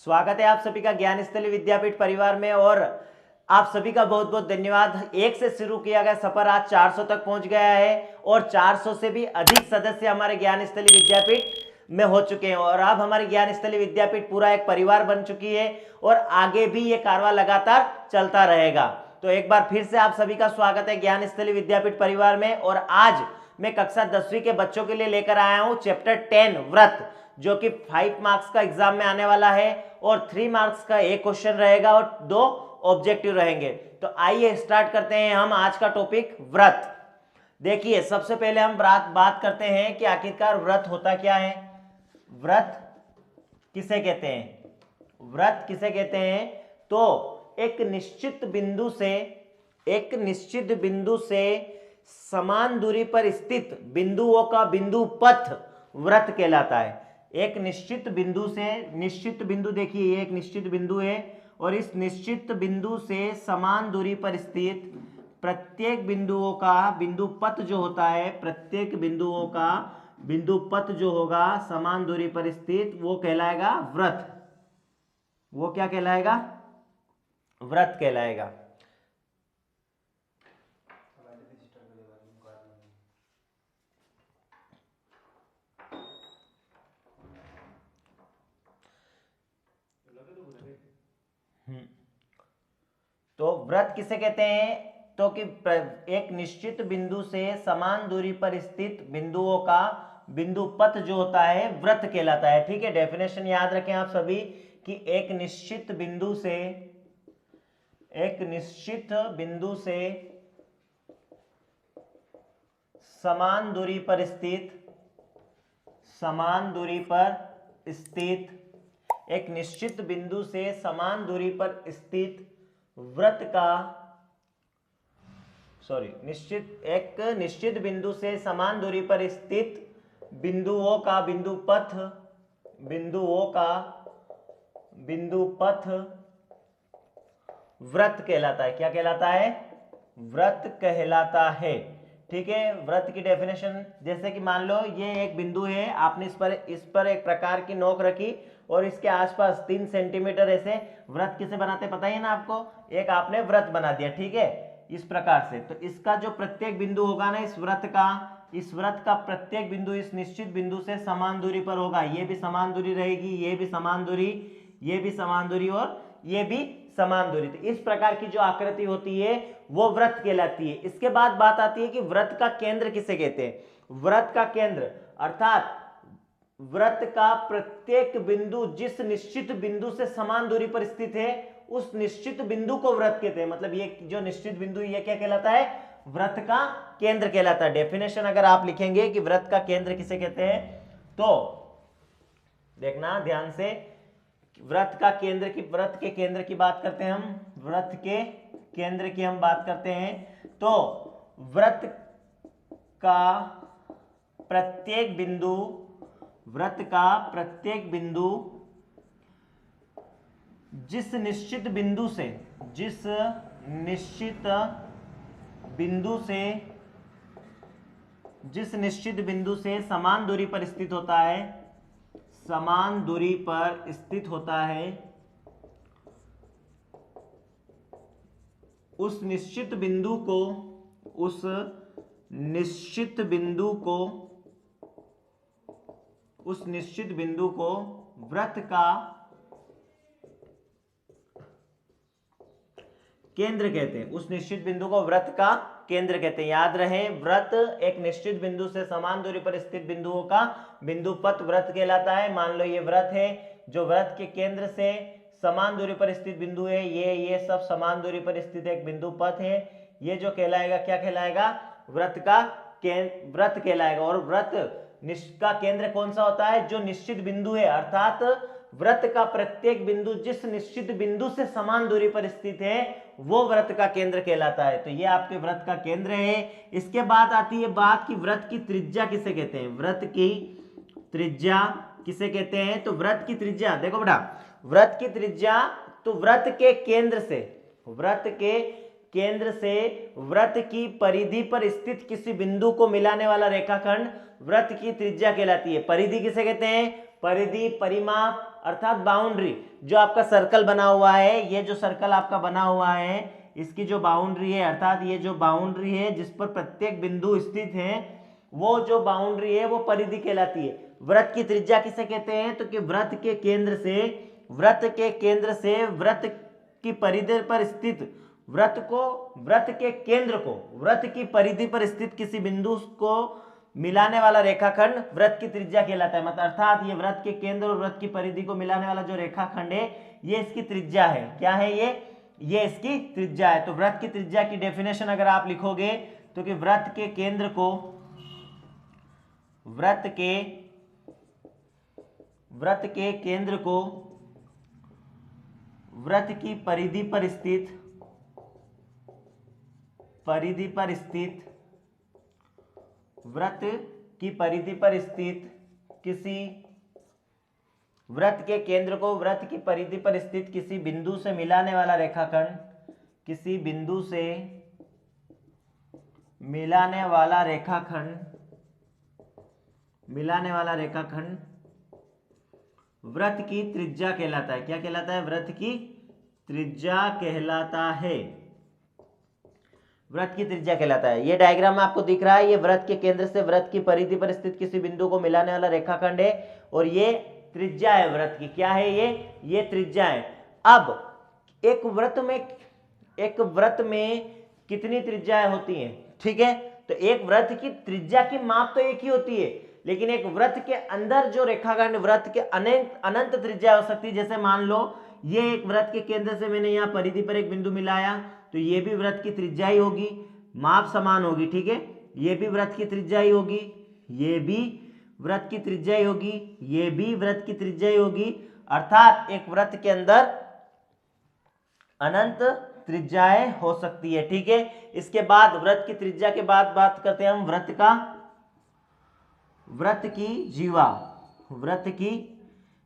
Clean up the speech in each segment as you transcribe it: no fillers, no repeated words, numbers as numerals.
स्वागत है आप सभी का ज्ञानस्थली विद्यापीठ परिवार में। और आप सभी का बहुत बहुत धन्यवाद। एक से शुरू किया गया सफर आज 400 तक पहुंच गया है और 400 से भी अधिक सदस्य हमारे ज्ञानस्थली विद्यापीठ में हो चुके हैं और अब हमारी ज्ञानस्थली विद्यापीठ पूरा एक परिवार बन चुकी है और आगे भी ये कारवां लगातार चलता रहेगा। तो एक बार फिर से आप सभी का स्वागत है ज्ञानस्थली विद्यापीठ परिवार में। और आज मैं कक्षा 10वीं के बच्चों के लिए लेकर आया हूं चैप्टर 10 व्रत, जो कि 5 मार्क्स का एग्जाम में आने वाला है और 3 मार्क्स का एक क्वेश्चन रहेगा और 2 ऑब्जेक्टिव रहेंगे। तो आइए स्टार्ट करते हैं हम आज का टॉपिक व्रत। देखिए, सबसे पहले हम बात करते हैं कि आखिरकार व्रत होता क्या है। व्रत किसे कहते हैं? व्रत किसे कहते हैं? तो एक निश्चित बिंदु से समान दूरी पर स्थित बिंदुओं का बिंदु पथ व्रत कहलाता है। एक निश्चित बिंदु से, निश्चित बिंदु देखिए, ये एक निश्चित बिंदु है और इस निश्चित बिंदु से समान दूरी पर स्थित प्रत्येक बिंदुओं का बिंदु पथ जो होता है, प्रत्येक बिंदुओं का बिंदु पथ जो होगा समान दूरी पर स्थित, वो कहलाएगा व्रत। वो क्या कहलाएगा? व्रत कहलाएगा। तो व्रत किसे कहते हैं? तो कि एक निश्चित बिंदु से समान दूरी पर स्थित बिंदुओं का बिंदु पथ जो होता है व्रत कहलाता है। ठीक है, डेफिनेशन याद रखें आप सभी कि एक निश्चित बिंदु से समान दूरी पर स्थित एक निश्चित बिंदु से समान दूरी पर स्थित व्रत का एक निश्चित बिंदु से समान दूरी पर स्थित बिंदुओं का बिंदु पथ व्रत कहलाता है। क्या कहलाता है? व्रत कहलाता है। ठीक है, व्रत की डेफिनेशन, जैसे कि मान लो ये एक बिंदु है, आपने इस पर एक प्रकार की नोक रखी और इसके आसपास 3 सेंटीमीटर ऐसे व्रत किसे बनाते पता ही है ना आपको, एक आपने व्रत बना दिया। ठीक है, इस प्रकार से। तो इसका जो प्रत्येक बिंदु होगा ना इस व्रत का प्रत्येक बिंदु इस निश्चित बिंदु से समान दूरी पर होगा। ये भी समान दूरी रहेगी, ये भी समान दूरी, ये भी समान दूरी और ये भी समान दूरी। तो इस प्रकार की जो आकृति होती है वो व्रत कहलाती है। इसके बाद बात आती है कि व्रत का केंद्र किसे कहते हैं। व्रत का केंद्र अर्थात व्रत का प्रत्येक बिंदु जिस निश्चित बिंदु से समान दूरी पर स्थित है उस निश्चित बिंदु को व्रत कहते हैं। मतलब ये जो निश्चित बिंदु ये क्या कहलाता है? व्रत का केंद्र कहलाता है। डेफिनेशन अगर आप लिखेंगे कि व्रत का केंद्र किसे कहते हैं तो देखना ध्यान से, व्रत के केंद्र की बात करते हैं हम, व्रत के केंद्र की हम बात करते हैं। तो व्रत का प्रत्येक बिंदु जिस निश्चित बिंदु से समान दूरी पर स्थित होता है, उस निश्चित बिंदु को व्रत का केंद्र कहते हैं। उस निश्चित बिंदु को व्रत का केंद्र कहते हैं। याद रहे, व्रत एक निश्चित बिंदु से समान दूरी पर स्थित बिंदुओं का बिंदु पथ व्रत कहलाता है। मान लो ये व्रत है, जो व्रत के केंद्र से समान दूरी पर स्थित बिंदु है, ये सब समान दूरी पर स्थित एक बिंदु पथ है। ये जो कहलाएगा, क्या कहलाएगा? व्रत कहलाएगा। और व्रत का केंद्र कौन सा होता है? जो निश्चित बिंदु है, अर्थात व्रत का प्रत्येक बिंदु जिस निश्चित बिंदु से समान दूरी पर स्थित है वो व्रत का केंद्र कहलाता है। तो ये आपके व्रत का केंद्र है। इसके बाद आती है बात कि व्रत की त्रिज्या किसे कहते हैं। व्रत की त्रिज्या किसे कहते हैं? तो व्रत की त्रिज्या देखो बेटा, व्रत की त्रिज्या तो व्रत के केंद्र से व्रत की परिधि पर स्थित किसी बिंदु को मिलाने वाला रेखाखंड व्रत की त्रिज्या कहलाती है। परिधि किसे कहते हैं? परिधि, परिमाप अर्थात बाउंड्री, जो आपका सर्कल बना हुआ है, ये जो सर्कल आपका बना हुआ है, इसकी जो बाउंड्री है, अर्थात ये जो बाउंड्री है जिस पर प्रत्येक बिंदु स्थित है, वो जो बाउंड्री है वो परिधि कहलाती है। वृत्त की त्रिज्या किसे कहते हैं? तो कि वृत्त के केंद्र से वृत्त की परिधि पर स्थित वृत्त की परिधि पर स्थित किसी बिंदु को मिलाने वाला रेखाखंड वृत्त की त्रिज्या कहलाता है। मतलब अर्थात ये वृत्त के केंद्र और वृत्त की परिधि को मिलाने वाला जो रेखाखंड है, ये इसकी त्रिज्या है। क्या है ये इसकी त्रिज्या है। तो वृत्त की त्रिज्या की डेफिनेशन अगर आप लिखोगे तो कि वृत्त के केंद्र को वृत्त की परिधि पर स्थित वृत्त की परिधि पर स्थित किसी वृत्त के केंद्र को वृत्त की परिधि पर स्थित किसी बिंदु से मिलाने वाला रेखाखंड वृत्त की त्रिज्या कहलाता है। क्या कहलाता है? वृत्त की त्रिज्या कहलाता है। वृत्त की त्रिज्या कहलाता है। ये डायग्राम में आपको दिख रहा है, ये वृत्त के केंद्र से वृत्त की परिधि पर स्थित किसी बिंदु को मिलाने वाला रेखाखंड है और ये त्रिज्या है वृत्त की। क्या है ये त्रिज्या है। अब एक वृत्त में कितनी त्रिज्याएं होती हैं? ठीक है, तो एक वृत्त की त्रिज्या की माप तो एक ही होती है, लेकिन एक वृत्त के अंदर जो रेखाखंड वृत्त के अनंत त्रिज्या हो सकती है। जैसे मान लो ये एक वृत्त के केंद्र से मैंने यहाँ परिधि पर एक बिंदु मिलाया, तो ये भी वृत्त की त्रिज्या ही होगी, माप समान होगी। ठीक है, ये भी वृत्त की त्रिज्या ही होगी, ये भी वृत्त की त्रिज्या ही होगी, ये भी वृत्त की त्रिज्या ही होगी। अर्थात एक वृत्त के अंदर अनंत त्रिज्याएं हो सकती है। ठीक है, इसके बाद वृत्त की त्रिज्या के बाद बात करते हैं हम वृत्त की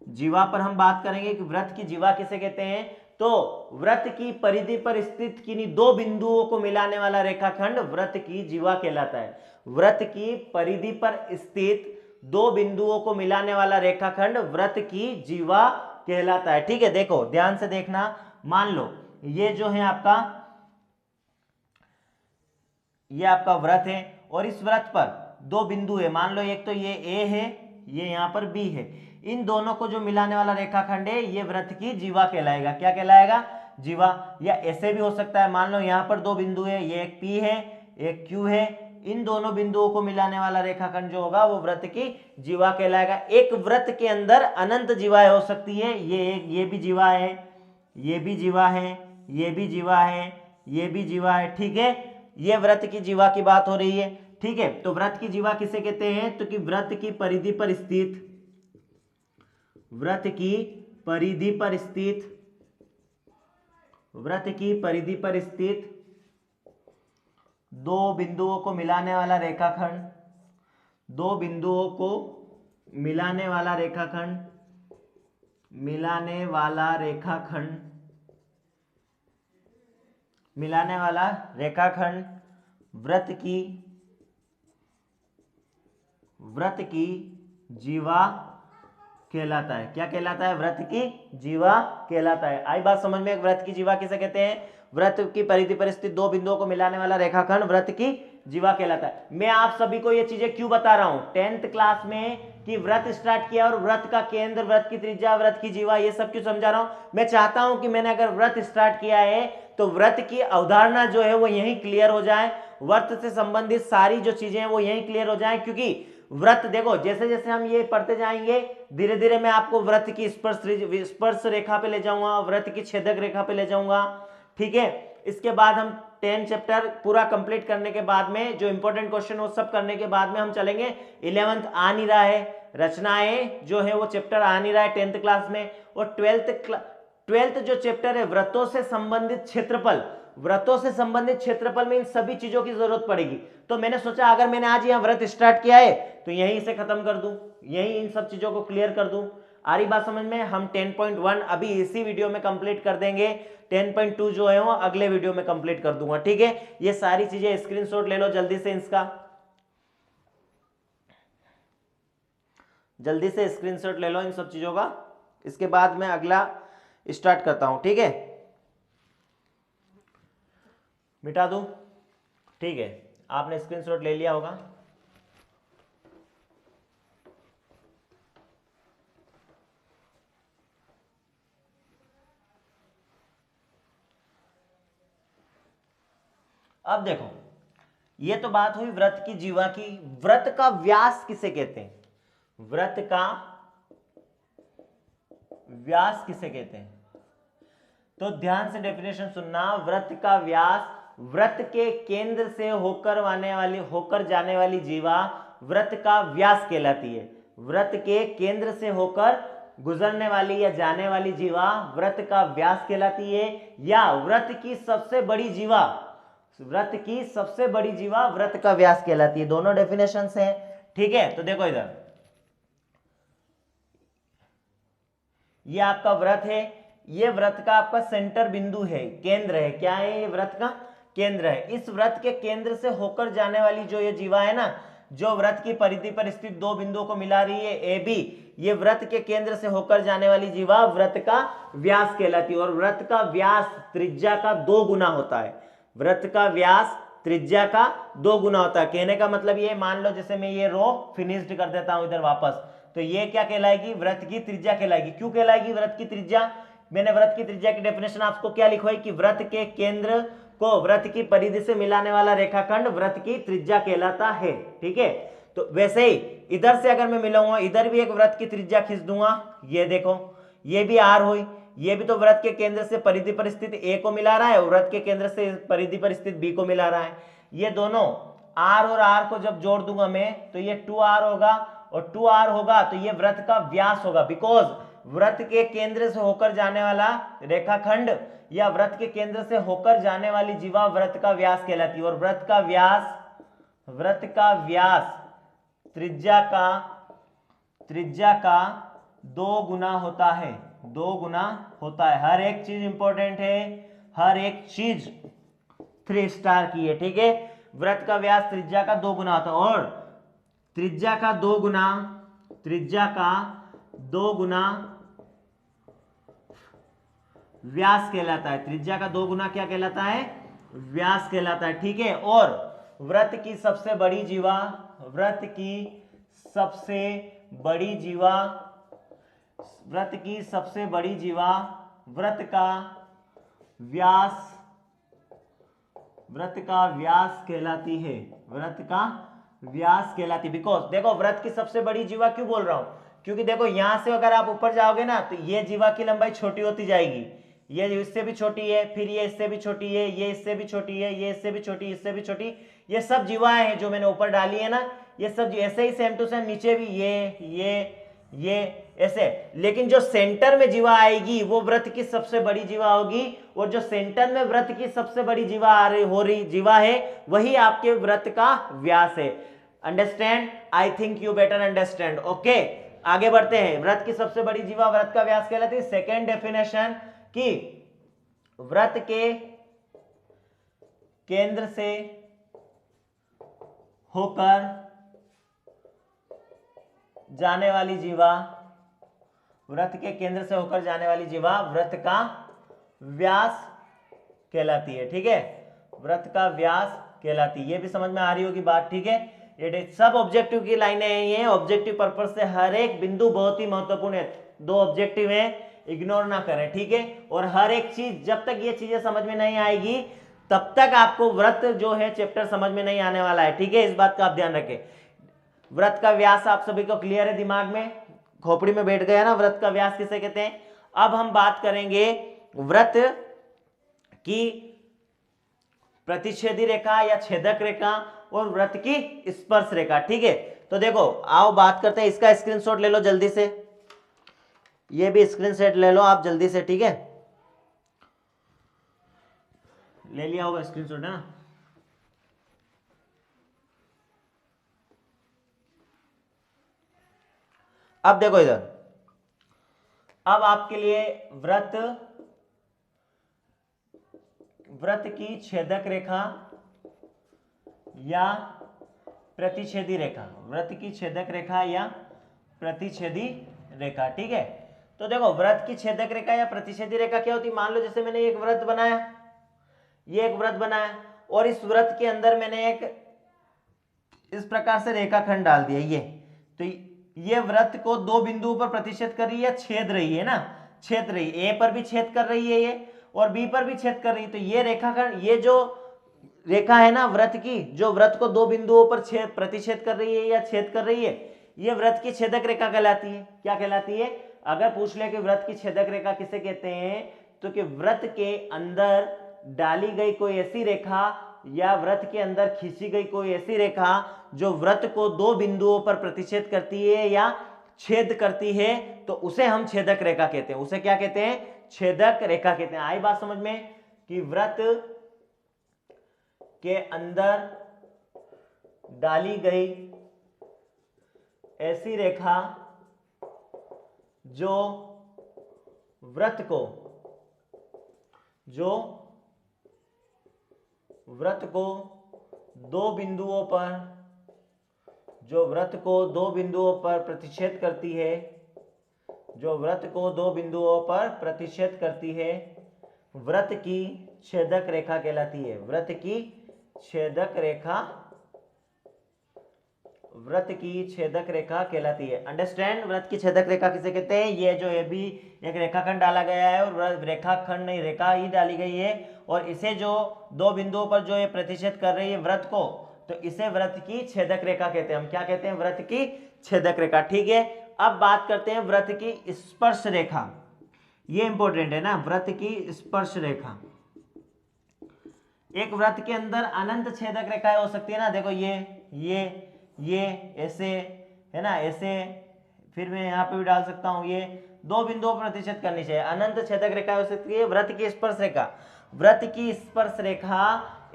जीवा पर हम बात करेंगे कि वृत्त की जीवा किसे कहते हैं। तो वृत्त की परिधि पर स्थित किन्हीं दो बिंदुओं को मिलाने वाला रेखाखंड वृत्त की जीवा कहलाता है। वृत्त की परिधि पर स्थित दो बिंदुओं को मिलाने वाला रेखाखंड वृत्त की जीवा कहलाता है। ठीक है, देखो ध्यान से देखना। मान लो ये जो है आपका वृत्त है और इस वृत्त पर दो बिंदु है। मान लो एक तो ये ए है, ये यहाँ पर बी है। इन दोनों को जो मिलाने वाला रेखाखंड है ये वृत्त की जीवा कहलाएगा। क्या कहलाएगा? जीवा। या ऐसे भी हो सकता है, मान लो यहाँ पर दो बिंदु है, ये एक पी है एक क्यू है। इन दोनों बिंदुओं को मिलाने वाला रेखाखंड जो होगा वो वृत्त की जीवा कहलाएगा। एक वृत्त के अंदर अनंत जीवाएं हो सकती है। ये भी जीवा है, ये भी जीवा है, ये भी जीवा है, ये भी जीवा है। ठीक है, ये वृत्त की जीवा की बात हो रही है। ठीक है, तो वृत्त की जीवा किसे कहते हैं? तो कि वृत्त की परिधि पर स्थित दो बिंदुओं को मिलाने वाला रेखाखंड वृत्त की जीवा कहलाता है। क्या कहलाता है? वृत्त की जीवा कहलाता है। आई बात समझ में? वृत्त की जीवा किसे कहते हैं? वृत्त की परिधि पर स्थित दो बिंदुओं को मिलाने वाला रेखाखंड वृत्त की जीवा कहलाता है। मैं आप सभी को ये चीजें क्यों बता रहा हूं 10th क्लास में कि वृत्त स्टार्ट किया और वृत्त का केंद्र, वृत्त की त्रिज्या, वृत्त की जीवा, ये सब क्यों समझा रहा हूं? मैं चाहता हूं कि मैंने अगर वृत्त स्टार्ट किया है तो वृत्त की अवधारणा जो है वो यहीं क्लियर हो जाए, वृत्त से संबंधित सारी जो चीजें हैं वो यहीं क्लियर हो जाए। क्योंकि वृत्त देखो जैसे जैसे हम ये पढ़ते जाएंगे धीरे धीरे मैं आपको वृत्त की स्पर्श रेखा पे ले जाऊंगा, वृत्त की छेदक रेखा पे ले जाऊंगा। ठीक है, इसके बाद हम 10 चैप्टर पूरा कंप्लीट करने के बाद में जो इंपॉर्टेंट क्वेश्चन वो सब करने के बाद में हम चलेंगे 11th आ नहीं रहा है, रचनाएं जो है वो चैप्टर आ नहीं रहा है 10th क्लास में। और 12th जो चैप्टर है वृत्तों से संबंधित क्षेत्रफल में इन सभी चीजों की जरूरत पड़ेगी। तो मैंने सोचा अगर मैंने आज यहाँ वृत्त स्टार्ट किया है तो यहीं से खत्म कर दूं, यहीं इन सब चीजों को क्लियर कर दूं। आ रही बात समझ में? हम 10.1 अभी इसी वीडियो में कंप्लीट कर देंगे, 10.2 जो है वो अगले वीडियो में कंप्लीट कर दूंगा। ठीक है, ये सारी चीजें स्क्रीनशॉट ले लो जल्दी से, जल्दी से स्क्रीनशॉट ले लो इन सब चीजों का। इसके बाद मैं अगला स्टार्ट करता हूं, ठीक है। मिटा दूं, ठीक है। आपने स्क्रीनशॉट ले लिया होगा। अब देखो, ये तो बात हुई व्रत की जीवा की। व्रत का व्यास किसे कहते हैं? व्रत का व्यास किसे कहते हैं? तो ध्यान से डेफिनेशन सुनना। व्रत का व्यास, व्रत के केंद्र से होकर जाने वाली जीवा व्रत का व्यास कहलाती है। व्रत के केंद्र से होकर गुजरने वाली या जाने वाली जीवा व्रत का व्यास कहलाती है, या व्रत की सबसे बड़ी जीवा, व्रत की सबसे बड़ी जीवा व्रत का व्यास कहलाती है। दोनों डेफिनेशंस हैं, ठीक है। तो देखो इधर, ये आपका व्रत है, ये व्रत का आपका सेंटर बिंदु है, केंद्र है। क्या है? ये व्रत का केंद्र है। इस व्रत के केंद्र से होकर जाने वाली जो ये जीवा है ना, जो व्रत की परिधि पर स्थित दो बिंदुओं को मिला रही है, ए बी, ये व्रत के केंद्र से होकर जाने वाली जीवा व्रत का व्यास कहलाती है। और व्रत का व्यास त्रिज्या का 2 गुना होता है। व्रत का व्यास त्रिज्या का 2 गुना होता है। कहने का मतलब ये, मान लो जैसे मैं ये रो फिनिश्ड कर देता हूं इधर वापस, तो ये क्या कहलाएगी? व्रत की त्रिज्या कहलाएगी। क्यों कहलाएगी व्रत की त्रिज्या? मैंने व्रत की त्रिज्या की डेफिनेशन आपको क्या लिखवाई कि व्रत के केंद्र को व्रत की परिधि से मिलाने वाला रेखाखंड व्रत की त्रिज्या कहलाता है, ठीक है। तो वैसे ही इधर से अगर मैं मिलाऊंगा, इधर भी एक व्रत की त्रिज्या खींच दूंगा, ये देखो, ये भी आर हुई, ये भी तो व्रत के केंद्र से परिधि पर स्थित ए को मिला रहा है, व्रत के केंद्र से परिधि पर स्थित बी को मिला रहा है। ये दोनों आर और आर को जब जोड़ दूंगा मैं, तो ये 2r होगा, और 2r होगा तो ये व्रत का व्यास होगा। बिकॉज व्रत के केंद्र से होकर जाने वाला रेखाखंड या व्रत के केंद्र से होकर जाने वाली जीवा व्रत का व्यास कहलाती है। और व्रत का व्यास त्रिज्या का 2 गुना होता है, 2 गुना होता है। हर एक चीज इंपॉर्टेंट है, हर एक चीज 3 स्टार की है, ठीक है। व्रत का व्यास त्रिज्या का 2 गुना होता है, और त्रिज्या का 2 गुना व्यास कहलाता है। त्रिज्या का 2 गुना क्या कहलाता है? व्यास कहलाता है, ठीक है। और व्रत की सबसे बड़ी जीवा व्रत का व्यास कहलाती है, व्रत का व्यास कहलाती है। बिकॉज देखो, व्रत की सबसे बड़ी जीवा क्यों बोल रहा हूं? क्योंकि देखो, यहां से अगर आप ऊपर जाओगे ना, तो ये जीवा की लंबाई छोटी होती जाएगी, ये इससे भी छोटी है, फिर ये इससे भी छोटी है, ये इससे भी छोटी है, ये इससे भी छोटी, इससे भी छोटी। ये सब जीवाएं हैं जो मैंने ऊपर डाली है ना, ये सब ऐसे ही सेम टू सेम नीचे भी ये ऐसे। लेकिन जो सेंटर में जीवा आएगी वो व्रत की सबसे बड़ी जीवा होगी, और जो सेंटर में व्रत की सबसे बड़ी जीवा है वही आपके व्रत का व्यास है। Understand? I think you better understand. Okay, आगे बढ़ते हैं। व्रत की सबसे बड़ी जीवा व्रत का व्यास कहलाती है। सेकेंड डेफिनेशन कि व्रत के केंद्र से होकर जाने वाली जीवा व्रत के केंद्र से होकर जाने वाली जीवा व्रत का व्यास कहलाती है, ठीक है। व्रत का व्यास कहलाती है। ये भी समझ में आ रही होगी बात, ठीक है। ये सब ऑब्जेक्टिव की लाइनें हैं, ये ऑब्जेक्टिव पर्पस से हर एक बिंदु बहुत ही महत्वपूर्ण है। 2 ऑब्जेक्टिव हैं, इग्नोर ना करें, ठीक है। और हर एक चीज, जब तक ये चीजें समझ में नहीं आएगी तब तक आपको व्रत जो है चैप्टर समझ में नहीं आने वाला है, ठीक है। इस बात का आप ध्यान रखें। व्रत का व्यास आप सभी को क्लियर है, दिमाग में खोपड़ी में बैठ गया ना, व्रत का व्यास किसे कहते हैं। अब हम बात करेंगे व्रत की प्रतिच्छेदी रेखा या छेदक रेखा और व्रत की स्पर्श रेखा, ठीक है। तो देखो, आओ बात करते हैं। इसका स्क्रीनशॉट ले लो जल्दी से, ये भी स्क्रीनशॉट ले लो आप जल्दी से, ठीक है। ले लिया होगा स्क्रीनशॉट, है ना। अब देखो इधर, अब आपके लिए व्रत की छेदक रेखा या प्रतिच्छेदी रेखा, व्रत की छेदक रेखा या प्रतिच्छेदी रेखा, ठीक है। तो देखो वृत्त की छेदक रेखा या प्रतिच्छेदी रेखा क्या होती है? मान लो जैसे मैंने एक वृत्त बनाया, ये एक वृत्त बनाया और इस वृत्त के अंदर मैंने एक इस प्रकार से रेखाखंड डाल दिया, ये तो ये वृत्त को दो बिंदुओं पर प्रतिच्छेद कर रही है, छेद रही है ना, छेद रही है, ए पर भी छेद कर रही है ये और बी पर भी छेद कर रही है। तो ये रेखाखंड, ये जो रेखा है ना वृत्त की, जो वृत्त को दो बिंदुओं पर छेद प्रतिच्छेद कर रही है या छेद कर रही है, ये वृत्त की छेदक रेखा कहलाती है। क्या कहलाती है? अगर पूछ ले कि वृत्त की छेदक रेखा किसे कहते हैं, तो कि वृत्त के अंदर डाली गई कोई ऐसी रेखा या वृत्त के अंदर खींची गई कोई ऐसी रेखा जो वृत्त को दो बिंदुओं पर प्रतिच्छेद करती है या छेद करती है, तो उसे हम छेदक रेखा कहते हैं। उसे क्या कहते हैं? छेदक रेखा कहते हैं। आई बात समझ में कि वृत्त के अंदर डाली गई ऐसी रेखा जो वृत्त को दो बिंदुओं पर, जो वृत्त को दो बिंदुओं पर प्रतिच्छेद करती है, जो वृत्त को दो बिंदुओं पर प्रतिच्छेद करती है, वृत्त की छेदक रेखा कहलाती है। वृत्त की छेदक रेखा, वृत्त की छेदक रेखा कहलाती है। अंडरस्टैंड? वृत्त की छेदक रेखा किसे कहते हैं? ये जो ये भी एक रेखाखंड डाला गया है और रेखाखंड नहीं, रेखा ही डाली गई है और इसे जो दो बिंदुओं पर जो ये प्रतिच्छेद कर रही है वृत्त को, तो इसे वृत्त की छेदक रेखा कहते हैं। हम क्या कहते हैं? वृत्त की छेदक रेखा। ठीक है, अब बात करते हैं वृत्त की स्पर्श रेखा। ये इंपॉर्टेंट है ना, वृत्त की स्पर्श रेखा। एक वृत्त के अंदर अनंत छेदक रेखाएं हो सकती है ना, देखो ये ऐसे है ना, ऐसे, फिर मैं यहाँ पे भी डाल सकता हूँ, ये दो बिंदुओं पर प्रतिच्छेद करनी चाहिए, अनंत छेदक रेखा हो सकती है। वृत्त की स्पर्श रेखा, वृत्त की स्पर्श रेखा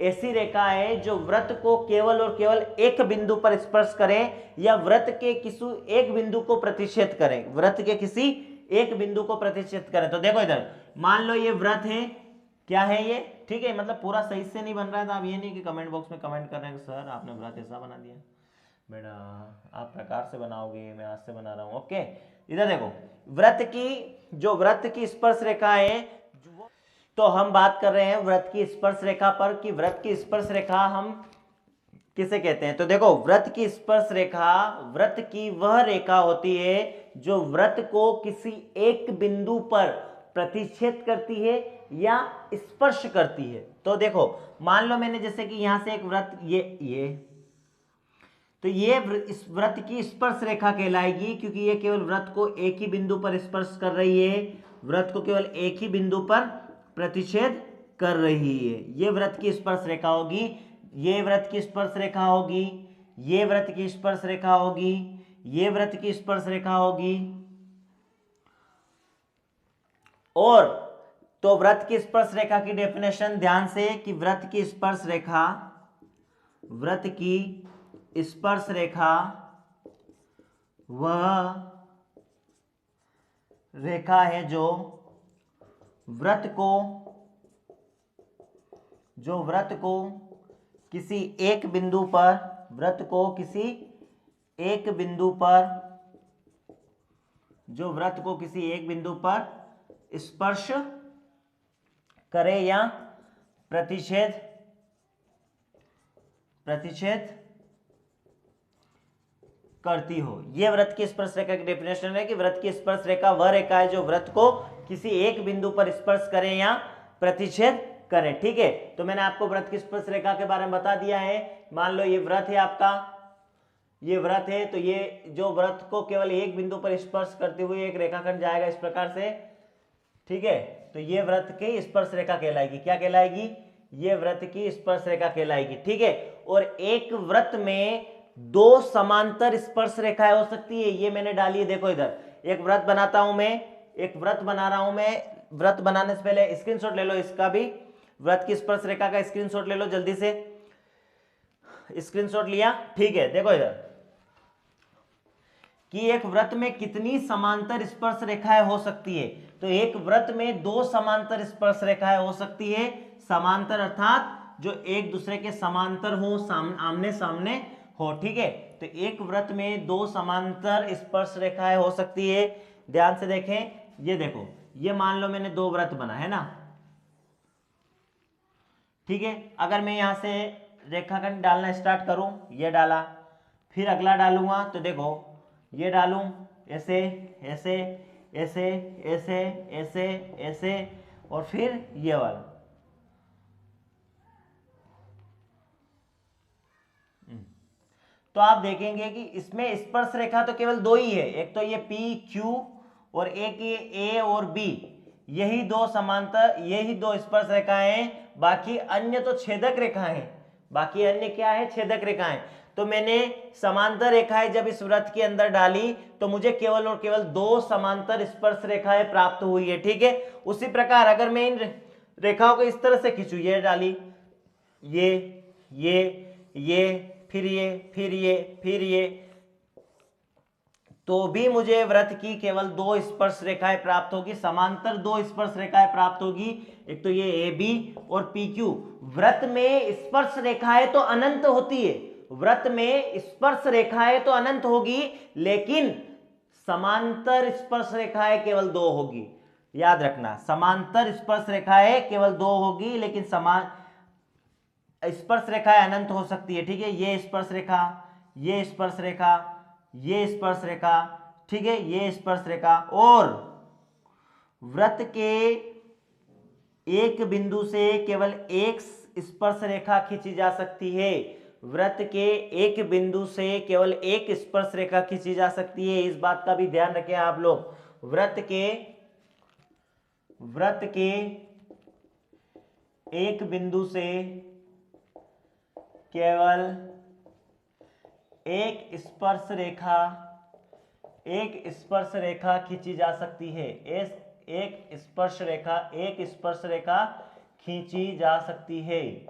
ऐसी रेखा है जो वृत्त को केवल और केवल एक बिंदु पर स्पर्श करे या वृत्त के किसी एक बिंदु को प्रतिच्छेद करे, वृत्त के किसी एक बिंदु को प्रतिच्छेद करे। तो देखो इधर मान लो ये वृत्त है, क्या है ये? ठीक है, मतलब पूरा सही से नहीं बन रहा है तो आप ये नहीं कि कमेंट बॉक्स में कमेंट कर रहे हैं सर आपने वृत्त ऐसा बना दिया। बेटा आप प्रकार से बनाओगे, मैं आज से बना रहा हूं। ओके, इधर देखो वृत्त की, जो वृत्त की स्पर्श रेखा है, तो हम बात कर रहे हैं वृत्त की स्पर्श रेखा पर कि वृत्त की स्पर्श रेखा हम किसे कहते हैं। तो देखो वृत्त की स्पर्श रेखा, वृत्त की वह रेखा होती है जो वृत्त को किसी एक बिंदु पर प्रतिच्छेद करती है या स्पर्श करती है। तो देखो मान लो मैंने जैसे कि यहां से एक वृत्त, ये तो ये इस वृत्त की स्पर्श रेखा कहलाएगी क्योंकि ये केवल वृत्त को एक ही बिंदु पर स्पर्श कर रही है, वृत्त को केवल एक ही बिंदु पर प्रतिच्छेद कर रही है। ये वृत्त की स्पर्श रेखा होगी, ये वृत्त की स्पर्श रेखा होगी, ये वृत्त की स्पर्श रेखा होगी, ये वृत्त की स्पर्श रेखा होगी। और तो वृत्त की स्पर्श रेखा की डेफिनेशन ध्यान से कि वृत्त की स्पर्श रेखा, वृत्त की स्पर्श रेखा वह रेखा है जो वृत्त को किसी एक बिंदु पर, वृत्त को किसी एक बिंदु पर, जो वृत्त को किसी एक बिंदु पर स्पर्श करे या प्रतिच्छेद करती हो। यह वृत्त की स्पर्श रेखा की डेफिनेशन है कि वृत्त की स्पर्श रेखा वह रेखा है जो वृत्त को किसी एक बिंदु पर स्पर्श करे या प्रतिच्छेद करे। ठीक है, तो मैंने आपको वृत्त की स्पर्श रेखा के बारे में बता दिया है। मान लो ये वृत्त है आपका, ये वृत्त है, तो ये जो वृत्त को केवल एक बिंदु पर स्पर्श करते हुए एक रेखाखंड जाएगा इस प्रकार से। ठीक है, तो ये वृत्त की स्पर्श रेखा कहलाएगी। क्या कहलाएगी? ये वृत्त की स्पर्श रेखा कहलाएगी। ठीक है, और एक वृत्त में दो समांतर स्पर्श रेखाएं हो सकती है, ये मैंने डाली है। देखो इधर एक वृत्त बनाता हूं मैं, एक वृत्त बना रहा हूं मैं। वृत्त बनाने से पहले स्क्रीनशॉट ले लो इसका भी, वृत्त की स्पर्श रेखा का स्क्रीनशॉट ले लो जल्दी से। स्क्रीनशॉट लिया? ठीक है, देखो इधर कि एक वृत्त में कितनी समांतर स्पर्श रेखाएं हो सकती है। तो एक वृत्त में दो समांतर स्पर्श रेखाएं हो सकती है। समांतर अर्थात जो एक दूसरे के समांतर हो, आमने सामने हो। ठीक है, तो एक वृत्त में दो समांतर स्पर्श रेखाएं हो सकती है। ध्यान से देखें, ये देखो, ये मान लो मैंने दो वृत्त बना है ना, ठीक है। अगर मैं यहां से रेखाखंड डालना स्टार्ट करूं, ये डाला, फिर अगला डालूंगा तो देखो ये डालूं, ऐसे ऐसे ऐसे ऐसे ऐसे ऐसे और फिर ये वाला, तो आप देखेंगे कि इसमें स्पर्श रेखा तो केवल दो ही है, एक तो ये पी क्यू और एक ये ए और बी, यही दो समांतर, यही दो स्पर्श रेखाएं, बाकी अन्य तो छेदक रेखाएं, बाकी अन्य क्या है, छेदक रेखाएं। तो मैंने समांतर रेखाएं जब इस वृत्त के अंदर डाली तो मुझे केवल और केवल दो समांतर स्पर्श रेखाएं प्राप्त हुई है, ठीक है। उसी प्रकार अगर मैं इन रेखाओं को इस तरह से खींचूं, ये डाली, ये फिर ये फिर ये फिर ये, तो भी मुझे वृत्त की केवल दो स्पर्श रेखाएं प्राप्त होगी, समांतर दो स्पर्श रेखाएं प्राप्त होगी, एक तो ये ए बी और पी क्यू। वृत्त में स्पर्श रेखाएं तो अनंत होती है, वृत्त में स्पर्श रेखाएं तो अनंत होगी, लेकिन समांतर स्पर्श रेखाएं केवल दो होगी। याद रखना, समांतर स्पर्श रेखाएं केवल दो होगी, लेकिन समान स्पर्श रेखाएं अनंत हो सकती है, ठीक है। ये स्पर्श रेखा, ये स्पर्श रेखा, ये स्पर्श रेखा, ठीक है, ये स्पर्श रेखा, और वृत्त के एक बिंदु से केवल एक स्पर्श रेखा खींची जा सकती है, वृत्त के एक बिंदु से केवल एक स्पर्श रेखा खींची जा सकती है। इस बात का भी ध्यान रखें आप लोग, वृत्त के एक बिंदु से केवल एक स्पर्श रेखा खींची जा सकती है, एक स्पर्श रेखा खींची जा सकती है।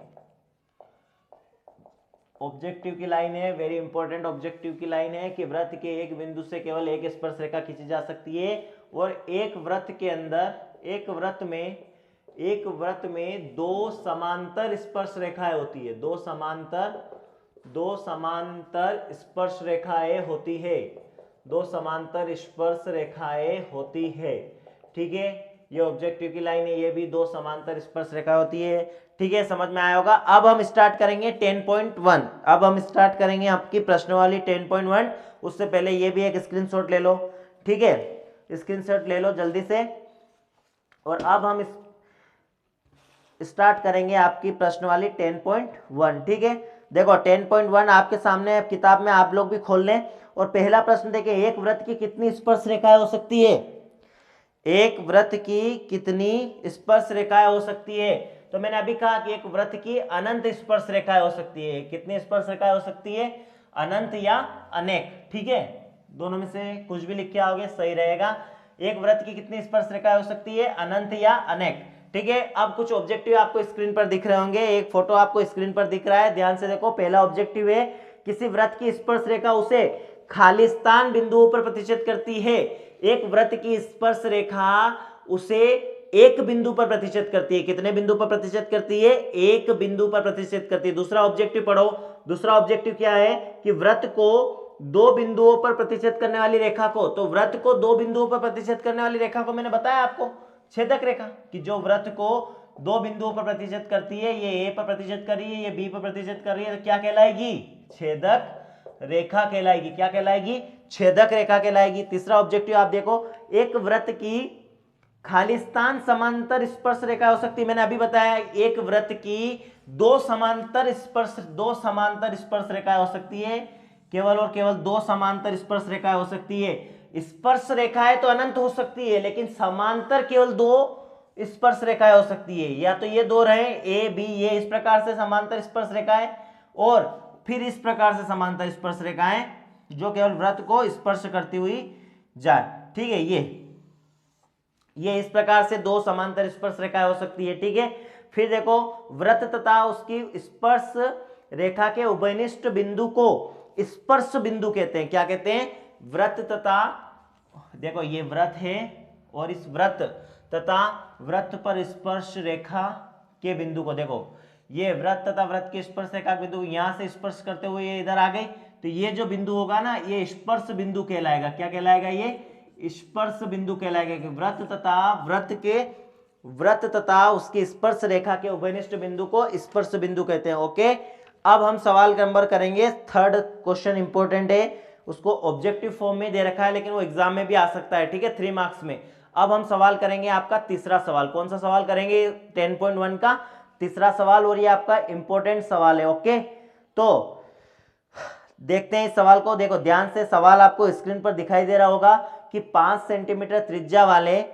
ऑब्जेक्टिव की लाइन है, वेरी इंपॉर्टेंट ऑब्जेक्टिव की लाइन है कि वृत्त के एक बिंदु से केवल एक स्पर्श रेखा खींची जा सकती है, और एक वृत्त के अंदर, एक वृत्त में दो समांतर स्पर्श रेखाएं होती है, दो समांतर स्पर्श रेखाएं होती है, दो समांतर स्पर्श रेखाएं होती है, ठीक है। ये ऑब्जेक्टिव की लाइन है, ये भी दो समांतर स्पर्श रेखा होती है, ठीक है, समझ में आया होगा। अब हम स्टार्ट करेंगे 10.1, अब हम स्टार्ट करेंगे आपकी प्रश्नावली 10.1। उससे पहले ये भी एक स्क्रीनशॉट ले लो, ठीक है, स्क्रीनशॉट ले लो जल्दी से। और अब हम स्टार्ट करेंगे आपकी प्रश्नावली 10.1, ठीक है। देखो 10.1 आपके सामने किताब में, आप लोग भी खोल लें। और पहला प्रश्न देखें, एक वृत्त की कितनी स्पर्श रेखाएं हो सकती है, एक वृत्त की कितनी स्पर्श रेखाएं हो सकती है। तो मैंने अभी कहा कि एक वृत्त की अनंत स्पर्श रेखाएं हो सकती है। कितनी स्पर्श रेखाएं हो सकती है, अनंत या अनेक, ठीक है, दोनों में से कुछ भी लिख के आओगे सही रहेगा। एक वृत्त की कितनी स्पर्श रेखाएं हो सकती है, अनंत या अनेक, ठीक है। अब कुछ ऑब्जेक्टिव आपको स्क्रीन पर दिख रहे होंगे, एक फोटो आपको स्क्रीन पर दिख रहा है, ध्यान से देखो। पहला ऑब्जेक्टिव है, किसी वृत्त की स्पर्श रेखा उसे खालिस्तान बिंदुओं पर प्रतिच्छेद करती है। एक वृत्त की स्पर्श रेखा उसे एक बिंदु पर प्रतिच्छेद करती है। कितने बिंदु पर प्रतिच्छेद करती है, एक बिंदु पर प्रतिच्छेद करती है। दूसरा ऑब्जेक्टिव पढ़ो, दूसरा ऑब्जेक्टिव क्या है कि वृत्त को दो बिंदुओं पर प्रतिच्छेद करने वाली रेखा को, तो वृत्त को दो बिंदुओं पर प्रतिच्छेद करने वाली रेखा को मैंने बताया आपको छेदक रेखा, कि जो वृत्त को दो बिंदुओं पर प्रतिच्छेद करती है, ये ए पर प्रतिच्छेद कर रही है, ये बी पर प्रतिच्छेद कर रही है, तो क्या कहलाएगी, छेदक रेखा कहलाएगी। क्या कहलाएगी, छेदक रेखा कहलाएगी। तीसरा ऑब्जेक्टिव आप देखो, एक वृत्त की खालिस्तान समांतर स्पर्श रेखा हो सकती है। मैंने अभी बताया एक वृत्त की दो समांतर स्पर्श रेखाएं हो सकती है, केवल और केवल दो समांतर स्पर्श रेखाएं हो सकती है। स्पर्श रेखाएं तो अनंत हो सकती है, लेकिन समांतर केवल दो स्पर्श रेखाएं हो सकती है। या तो ये दो रहे ए बी, ये इस प्रकार से समांतर स्पर्श रेखाएं, और फिर इस प्रकार से समांतर स्पर्श रेखाएं जो केवल वृत्त को स्पर्श करती हुई जाए, ठीक है। ये इस प्रकार से दो समांतर स्पर्श रेखाएं हो सकती है, ठीक है। फिर देखो, वृत्त तथा उसकी स्पर्श रेखा के उभयनिष्ठ बिंदु को स्पर्श बिंदु कहते हैं। क्या कहते हैं, वृत्त तथा, देखो ये वृत्त है और इस वृत्त तथा वृत्त पर स्पर्श रेखा के बिंदु को, देखो ये वृत्त तथा वृत्त के स्पर्श रेखा बिंदु यहां से स्पर्श करते हुए ये इधर आ गई, तो ये जो बिंदु होगा ना, ये स्पर्श बिंदु कहलाएगा। क्या कहलाएगा, ये स्पर्श बिंदु कहलाएगा, कि व्रत तथा उसकी स्पर्श रेखा के उभयनिष्ठ बिंदु को स्पर्श बिंदु कहते हैं। ओके, अब हम सवाल नंबर करेंगे, थर्ड क्वेश्चन इंपॉर्टेंट है, उसको ऑब्जेक्टिव फॉर्म में दे रखा है लेकिन वो एग्जाम में भी आ सकता है, ठीक है, 3 मार्क्स में। अब हम सवाल करेंगे आपका तीसरा सवाल, कौन सा सवाल करेंगे, 10.1 का तीसरा सवाल, और ये आपका इंपॉर्टेंट सवाल है। ओके, तो देखते हैं इस सवाल को, देखो ध्यान से, सवाल आपको स्क्रीन पर दिखाई दे रहा होगा कि 5 सेंटीमीटर त्रिज्या वाले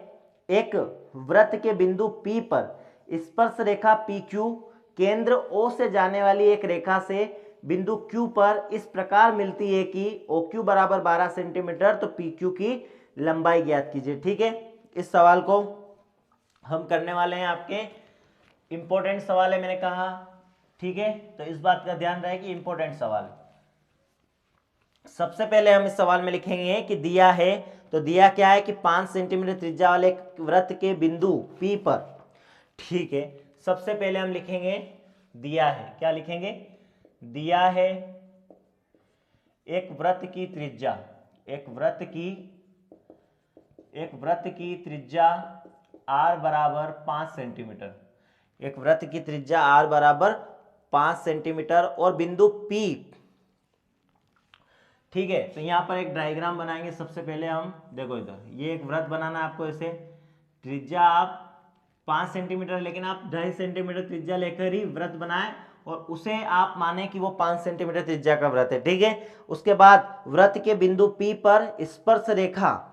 एक वृत्त के बिंदु P पर स्पर्श रेखा PQ केंद्र O से जाने वाली एक रेखा से बिंदु Q पर इस प्रकार मिलती है कि OQ बराबर 12 सेंटीमीटर, तो PQ की लंबाई ज्ञात कीजिए। ठीक है, इस सवाल को हम करने वाले हैं, आपके इंपॉर्टेंट सवाल है मैंने कहा, ठीक है, तो इस बात का ध्यान रहे कि इंपॉर्टेंट सवाल है। सबसे पहले हम इस सवाल में लिखेंगे कि दिया है, तो दिया क्या है कि 5 सेंटीमीटर त्रिज्या वाले वृत्त के बिंदु P पर, ठीक है, सबसे पहले हम लिखेंगे दिया है, क्या लिखेंगे, दिया है एक वृत्त की त्रिज्या, एक वृत्त की त्रिज्या r बराबर 5 सेंटीमीटर, एक वृत्त की त्रिज्या r बराबर 5 सेंटीमीटर और बिंदु P, ठीक है। तो यहां पर एक डायग्राम बनाएंगे, सबसे पहले हम देखो इधर, ये एक वृत्त बनाना है आपको, ऐसे त्रिज्या आप 5 सेंटीमीटर, लेकिन आप 2.5 सेंटीमीटर त्रिज्या लेकर ही वृत्त बनाए और उसे आप माने कि वो 5 सेंटीमीटर त्रिज्या का वृत्त है, ठीक है। उसके बाद वृत्त के बिंदु P पर स्पर्श रेखा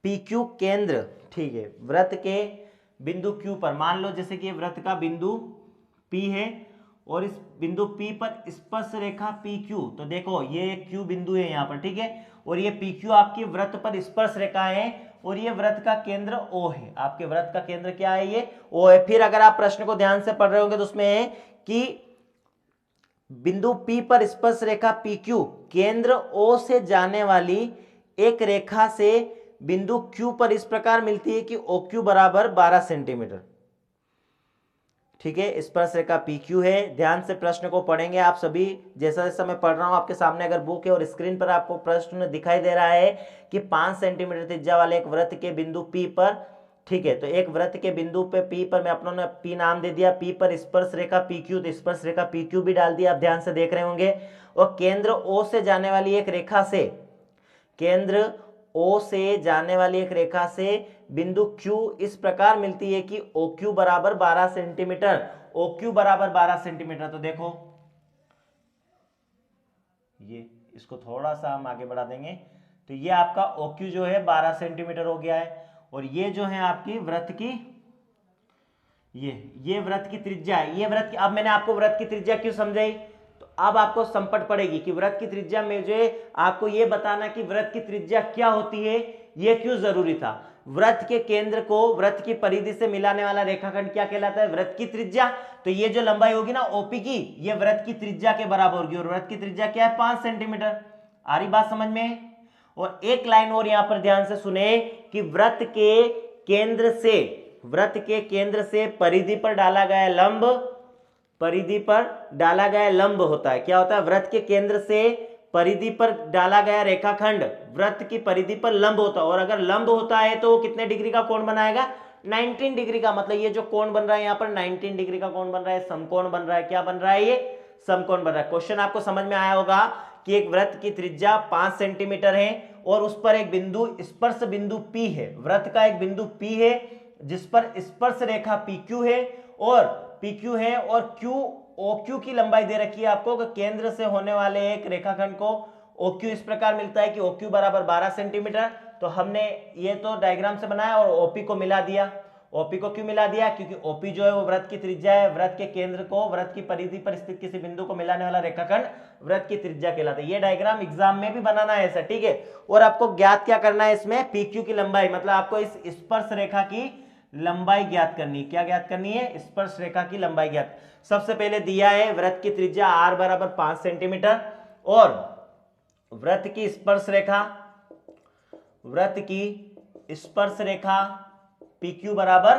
PQ केंद्र, ठीक है, वृत्त के बिंदु Q पर, मान लो जैसे कि वृत्त का बिंदु P है और इस बिंदु P पर स्पर्श रेखा PQ, तो देखो ये एक Q बिंदु है यहाँ पर, ठीक है, और ये PQ आपकी वृत्त पर स्पर्श रेखा है और ये वृत्त का केंद्र O है, आपके वृत्त का केंद्र क्या है, ये O है। फिर अगर आप प्रश्न को ध्यान से पढ़ रहे होंगे तो उसमें है कि बिंदु P पर स्पर्श रेखा PQ केंद्र O से जाने वाली एक रेखा से बिंदु Q पर इस प्रकार मिलती है कि OQ बराबर 12 सेंटीमीटर, ठीक है, स्पर्श रेखा PQ है। ध्यान से प्रश्न को पढ़ेंगे आप सभी, जैसा जैसा मैं पढ़ रहा हूं आपके सामने अगर बुक है और स्क्रीन पर आपको प्रश्न दिखाई दे रहा है कि 5 सेंटीमीटर त्रिज्या वाले एक वृत्त के बिंदु P पर, ठीक है, तो एक वृत्त के बिंदु पे P पर, मैं अपनों ने P नाम दे दिया, P पर स्पर्श रेखा PQ, तो स्पर्श रेखा PQ भी डाल दिया, आप ध्यान से देख रहे होंगे, और केंद्र O से जाने वाली एक रेखा से, केंद्र O से जाने वाली एक रेखा से बिंदु Q इस प्रकार मिलती है कि OQ बराबर 12 सेंटीमीटर, OQ बराबर 12 सेंटीमीटर। तो देखो ये, इसको थोड़ा सा हम आगे बढ़ा देंगे, तो ये आपका OQ जो है 12 सेंटीमीटर हो गया है, और ये जो है आपकी वृत्त की, ये वृत्त की त्रिज्या है, ये वृत्त की, अब मैंने आपको वृत्त की त्रिज्या क्यों समझाई, तो अब आपको संपट पड़ेगी कि वृत्त की त्रिज्या में जो आपको ये बताना कि वृत्त की त्रिज्या क्या होती है, ये क्यों जरूरी था। वृत्त के केंद्र को वृत्त की परिधि से मिलाने वाला रेखाखंड क्या कहलाता है, वृत्त की त्रिज्या। तो ये जो लंबाई होगी ना OP की, ये वृत्त की त्रिज्या के बराबर होगी, और वृत्त की त्रिज्या क्या है, 5 सेंटीमीटर। आ रही बात समझ में। और एक लाइन और यहां पर ध्यान से सुने कि वृत्त के केंद्र से परिधि पर डाला गया लंब, परिधि पर डाला गया लंब होता है, क्या होता है, वृत्त के केंद्र से परिधि पर डाला गया रेखाखंड वृत्त की परिधि पर लंब होता है, और अगर लंब होता है तो कितने डिग्री का कोण बनाएगा, 19 डिग्री का। मतलब ये जो कोण बन रहा है यहाँ पर 19 डिग्री का कोण बन रहा है, समकोण बन रहा है, क्या बन रहा है, ये समकोण बन रहा है। क्वेश्चन आपको समझ में आया होगा कि एक वृत्त की त्रिज्या 5 सेंटीमीटर है और उस पर एक बिंदु स्पर्श बिंदु P है, वृत्त का एक बिंदु P है जिस पर स्पर्श रेखा PQ है और OQ की लंबाई दे रखी है आपको, केंद्र से होने वाले एक रेखाखंड को OQ इस प्रकार मिलता है कि OQ बराबर 12 सेंटीमीटर। तो हमने ये तो डायग्राम से बनाया और OP को मिला दिया। OP को क्यों मिला दिया, क्योंकि OP जो है वो वृत्त की त्रिज्या है, वृत्त के केंद्र को वृत्त की परिधि पर स्थित किसी बिंदु को मिलाने वाला रेखाखंड वृत्त की त्रिज्या कहलाता है। ये डायग्राम एग्जाम में भी बनाना है ऐसा, ठीक है। और आपको ज्ञात क्या करना है इसमें, PQ की लंबाई, मतलब आपको इस स्पर्श रेखा की लंबाई ज्ञात करनी, क्या ज्ञात करनी है, स्पर्श रेखा की लंबाई ज्ञात। सबसे पहले दिया है वृत्त की त्रिज्या r बराबर 5 सेंटीमीटर और वृत्त की स्पर्श रेखा PQ बराबर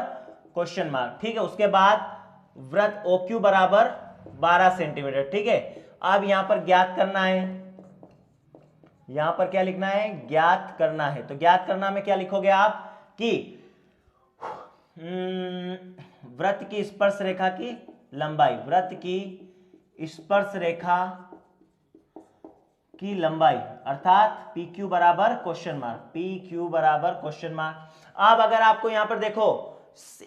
क्वेश्चन मार्क, ठीक है। उसके बाद वृत्त OQ बराबर 12 सेंटीमीटर, ठीक है। अब यहां पर ज्ञात करना है यहां पर क्या लिखना है, ज्ञात करना है। तो ज्ञात करना में क्या लिखोगे आप कि वृत्त की स्पर्श रेखा की लंबाई, वृत्त की स्पर्श रेखा की लंबाई अर्थात PQ बराबर क्वेश्चन मार्क, PQ बराबर क्वेश्चन मार्क। अब अगर आपको यहां पर देखो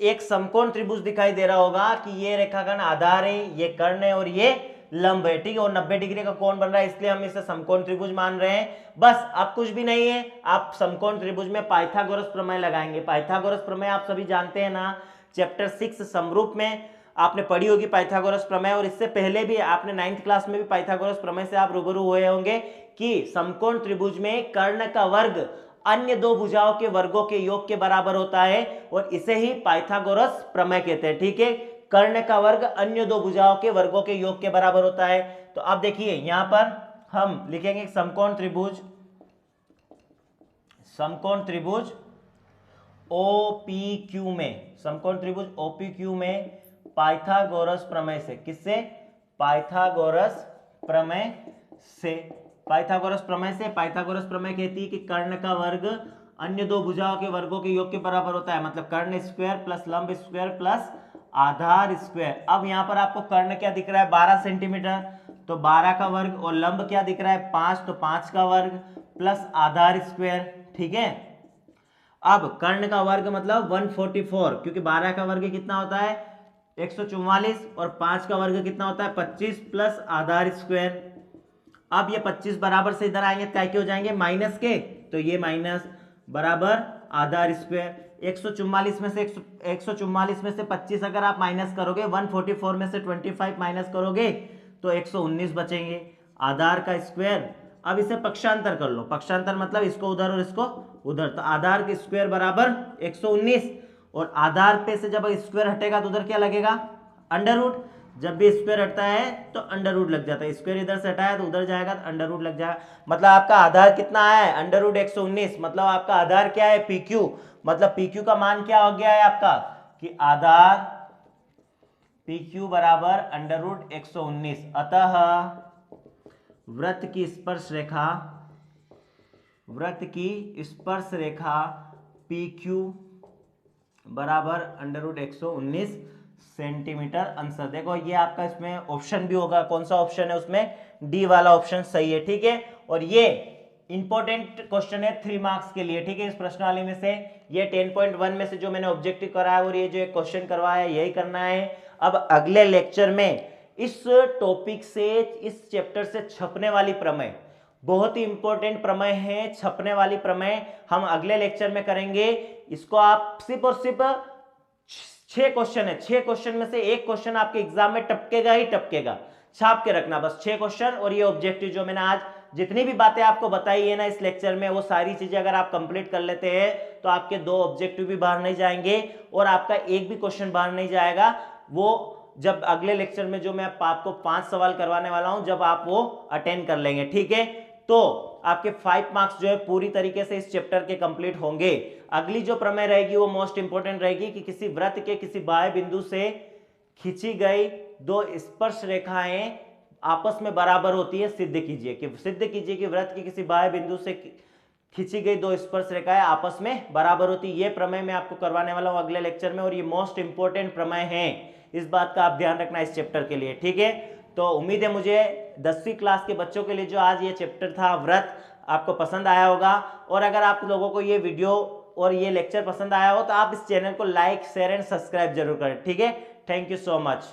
एक समकोण त्रिभुज दिखाई दे रहा होगा कि ये रेखाखंड आधार है, ये कर्ण है और ये लंब है, ठीक है, और 90 डिग्री का कोण बन रहा है, इसलिए हम इसे समकोण त्रिभुज मान रहे हैं। बस अब कुछ भी नहीं है, आप समकोण त्रिभुज में पाइथागोरस प्रमेय लगाएंगे। पाइथागोरस प्रमेय आप सभी जानते हैं ना, चैप्टर 6 समरूप में आपने पढ़ी होगी पाइथागोरस प्रमेय, और इससे पहले भी आपने 9th क्लास में भी पाइथागोरस प्रमेय से आप रूबरू हुए होंगे कि समकोण त्रिभुज में कर्ण का वर्ग अन्य दो भुजाओं के वर्गों के योग के बराबर होता है, और इसे ही पाइथागोरस प्रमेय कहते हैं, ठीक है। कर्ण का वर्ग अन्य दो भुजाओं के वर्गों के योग के बराबर होता है। तो अब देखिए यहां पर हम लिखेंगे समकोण त्रिभुज, समकोण त्रिभुज OPQ में, समकोण त्रिभुज OPQ में पाइथागोरस प्रमेय से, किससे, पाइथागोरस प्रमेय से, पाइथागोरस प्रमेय से। पाइथागोरस प्रमेय कहती है कि कर्ण का वर्ग अन्य दो भुजाओं के वर्गों के योग के बराबर होता है, मतलब कर्ण स्क्वायर प्लस लंब स्क्वायर प्लस आधार स्क्वायर। अब यहां पर आपको कर्ण क्या दिख रहा है, 12 सेंटीमीटर, तो 12 का वर्ग, और लंब क्या दिख रहा है, 5, तो 5 का वर्ग प्लस आधार स्क्वायर, ठीक है। अब कर्ण का वर्ग मतलब 144, क्योंकि 12 का वर्ग कितना होता है 144, और 5 का वर्ग कितना होता है 25 प्लस आधार स्क्वायर। अब ये 25 बराबर से इधर आएंगे, क्या हो जाएंगे माइनस के, तो ये माइनस बराबर आधार स्क्वायर। 144 में से 144 में से 25 अगर आप माइनस करोगे, 144 में से 25 माइनस करोगे तो 119 बचेंगे, आधार का स्क्वायर। अब इसे पक्षांतर कर लो, पक्षांतर मतलब इसको उधर और इसको उधर, तो आधार के स्क्वायर बराबर 119, और आधार पे से जब स्क्वायर हटेगा तो उधर क्या लगेगा, अंडर रूट। जब भी स्क्वायर हटता है तो अंडर रूट लग जाता है, स्क्वायर इधर से हटाया तो उधर जाएगा तो अंडर रूट लग जाएगा। मतलब आपका आधार कितना है, अंडर रूट 119, मतलब आपका आधार क्या है, PQ। मतलब PQ का मान क्या हो गया है आपका, कि आधार PQ बराबर अंडर रूट 119। अतः वृत्त की स्पर्श रेखा, वृत्त की स्पर्श रेखा PQ बराबर अंडर रूट 119 सेंटीमीटर आंसर। देखो ये आपका इसमें ऑप्शन भी होगा, कौन सा ऑप्शन है उसमें, डी वाला ऑप्शन सही है, ठीक है। और ये इंपॉर्टेंट क्वेश्चन है 3 मार्क्स के लिए, ठीक है। इस प्रश्नावली में से ये 10.1 में से जो मैंने ऑब्जेक्टिव कराया और ये जो एक क्वेश्चन करवाया यही करना है। अब अगले लेक्चर में इस टॉपिक से, इस चैप्टर से छपने वाली प्रमेय, बहुत ही इंपॉर्टेंट प्रमेय है, छपने वाली प्रमेय हम अगले लेक्चर में करेंगे। इसको आप सिर्फ और सिर्फ 6 क्वेश्चन है, 6 क्वेश्चन में से एक क्वेश्चन आपके एग्जाम में टपकेगा ही टपकेगा, छाप के रखना बस 6 क्वेश्चन। और ये ऑब्जेक्टिव जो मैंने आज जितनी भी बातें आपको बताई है ना इस लेक्चर में, वो सारी चीजें अगर आप कंप्लीट कर लेते हैं तो आपके 2 ऑब्जेक्टिव भी बाहर नहीं जाएंगे और आपका एक भी क्वेश्चन बाहर नहीं जाएगा। वो जब अगले लेक्चर में जो मैं आपको 5 सवाल करवाने वाला हूं, जब आप वो अटेंड कर लेंगे, ठीक है, तो आपके 5 मार्क्स जो है पूरी तरीके से इस चैप्टर के कंप्लीट होंगे। अगली जो प्रमेय रहेगी वो मोस्ट इंपोर्टेंट रहेगी कि किसी वृत्त के किसी बाह्य बिंदु से खींची गई 2 स्पर्श रेखाएं आपस में बराबर होती है, सिद्ध कीजिए कि वृत्त के किसी बाह्य बिंदु से खींची गई 2 स्पर्श रेखाएं आपस में बराबर होती है। ये प्रमेय मैं आपको करवाने वाला हूं अगले लेक्चर में, और ये मोस्ट इंपोर्टेंट प्रमेय है, इस बात का आप ध्यान रखना इस चैप्टर के लिए, ठीक है। तो उम्मीद है मुझे 10वीं क्लास के बच्चों के लिए जो आज ये चैप्टर था वृत्त, आपको पसंद आया होगा। और अगर आप लोगों को ये वीडियो और ये लेक्चर पसंद आया हो तो आप इस चैनल को लाइक, शेयर एंड सब्सक्राइब जरूर करें, ठीक है। Thank you so much.